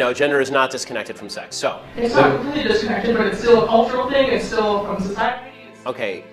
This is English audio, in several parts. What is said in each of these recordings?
no, gender is not disconnected from sex. So it's not completely disconnected, but it's still a cultural thing. It's still from society. Okay,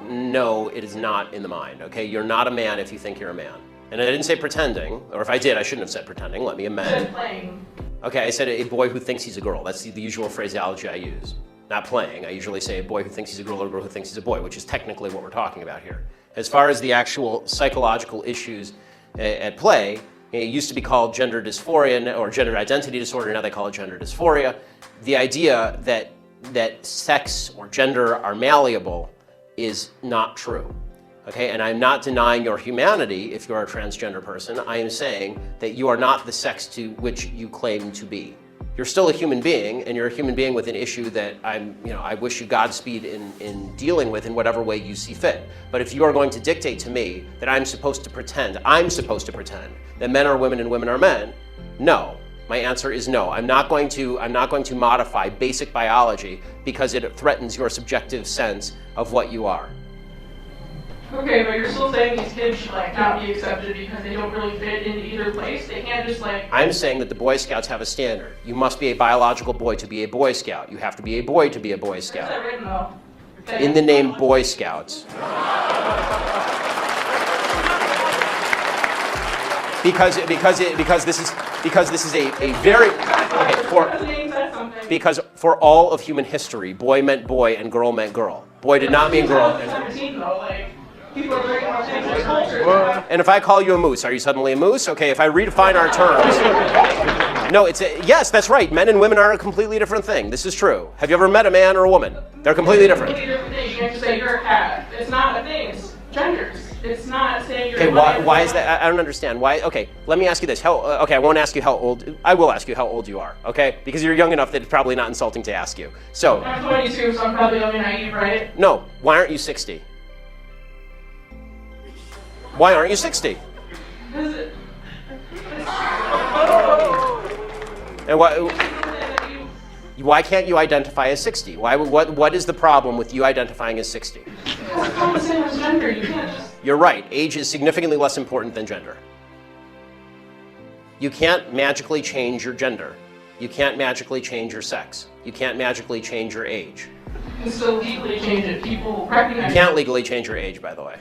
no, it is not in the mind. Okay, you're not a man if you think you're a man. And I didn't say pretending, or if I did, I shouldn't have said pretending. Let me amend. You said playing. Okay, I said a boy who thinks he's a girl. That's the usual phraseology I use. Not playing. I usually say a boy who thinks he's a girl or a girl who thinks he's a boy, which is technically what we're talking about here. As far as the actual psychological issues at play, it used to be called gender dysphoria or gender identity disorder. Now they call it gender dysphoria. The idea that sex or gender are malleable is not true. Okay, and I'm not denying your humanity if you're a transgender person. I am saying that you are not the sex to which you claim to be. You're still a human being, and you're a human being with an issue that I wish you Godspeed in dealing with in whatever way you see fit. But if you are going to dictate to me that I'm supposed to pretend that men are women and women are men, no. My answer is no. I'm not going to modify basic biology because it threatens your subjective sense of what you are. Okay, but you're still saying these kids should not be accepted because they don't really fit into either place? They can't just I'm saying that the Boy Scouts have a standard. You must be a biological boy to be a Boy Scout. You have to be a boy to be a Boy Scout. Where's that written though? Okay. In the name Boy Scouts. Because this is a very because for all of human history, boy meant boy and girl meant girl. Boy did not mean girl. And if I call you a moose, are you suddenly a moose? Okay, if I redefine our terms. No, yes, that's right. Men and women are a completely different thing. This is true. Have you ever met a man or a woman? They're completely different. You can't just say you're a cat. It's not a thing. It's genders. It's not saying you're. Okay, why is that? I don't understand. Why? Okay, let me ask you this. Okay, I won't ask you how old. I will ask you how old you are. Okay, because you're young enough that it's probably not insulting to ask you. So. I'm 22, so I'm probably young and naive, right? No. Why aren't you 60? Why aren't you 60? And why can't you identify as 60? What is the problem with you identifying as 60? It's not the same as gender. You can't just. You're right. Age is significantly less important than gender. You can't magically change your gender. You can't magically change your sex. You can't magically change your age. You can still legally change it. People recognize. You can't legally change your age, by the way.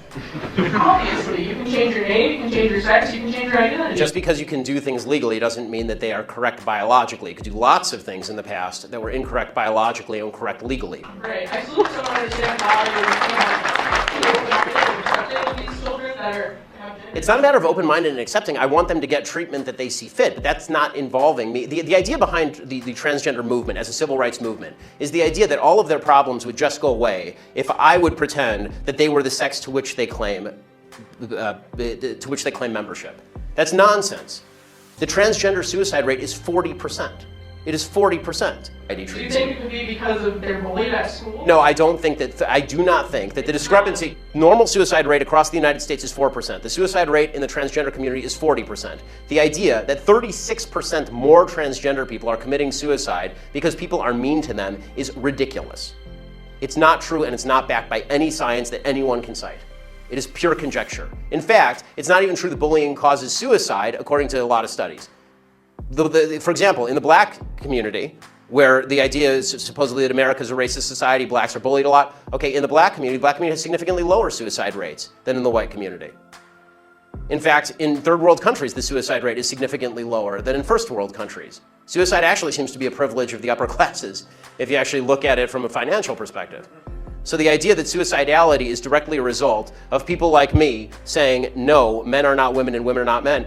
Obviously, you can change your name, you can change your sex, you can change your identity. Just because you can do things legally doesn't mean that they are correct biologically. You could do lots of things in the past that were incorrect biologically and correct legally. Right. I still don't understand why these children that are. It's not a matter of open-minded and accepting. I want them to get treatment that they see fit, but that's not involving me. The idea behind the transgender movement as a civil rights movement is the idea that all of their problems would just go away if I would pretend that they were the sex to which they claim membership. That's nonsense. The transgender suicide rate is 40%. It is 40%. Do you think it could be because of their bullied at school? No, I don't think that. I do not think that the discrepancy. Normal suicide rate across the United States is 4%. The suicide rate in the transgender community is 40%. The idea that 36% more transgender people are committing suicide because people are mean to them is ridiculous. It's not true, and it's not backed by any science that anyone can cite. It is pure conjecture. In fact, it's not even true that bullying causes suicide, according to a lot of studies. For example, in the black community, where the idea is supposedly that America is a racist society, blacks are bullied a lot. Okay, in the black community has significantly lower suicide rates than in the white community. In fact, in third world countries, the suicide rate is significantly lower than in first world countries. Suicide actually seems to be a privilege of the upper classes, if you actually look at it from a financial perspective. So the idea that suicidality is directly a result of people like me saying, no, men are not women and women are not men,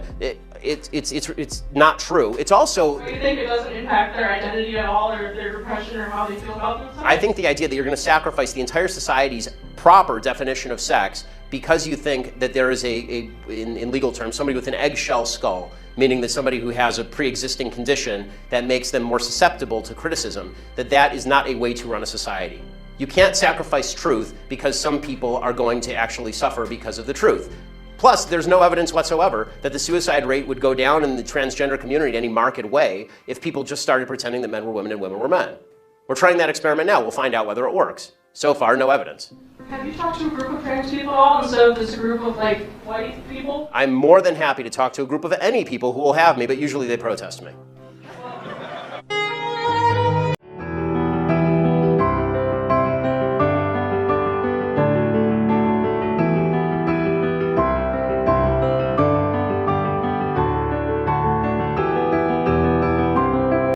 it's not true. It's also. Do you think it doesn't impact their identity at all, or their depression, or how they feel about themselves? I think the idea that you're going to sacrifice the entire society's proper definition of sex because you think that there is in legal terms, somebody with an eggshell skull, meaning that somebody who has a pre-existing condition that makes them more susceptible to criticism, that is not a way to run a society. You can't sacrifice truth because some people are going to actually suffer because of the truth. Plus, there's no evidence whatsoever that the suicide rate would go down in the transgender community in any marked way if people just started pretending that men were women and women were men. We're trying that experiment now. We'll find out whether it works. So far, no evidence. Have you talked to a group of trans people at all instead of this group of white people? I'm more than happy to talk to a group of any people who will have me, but usually they protest me.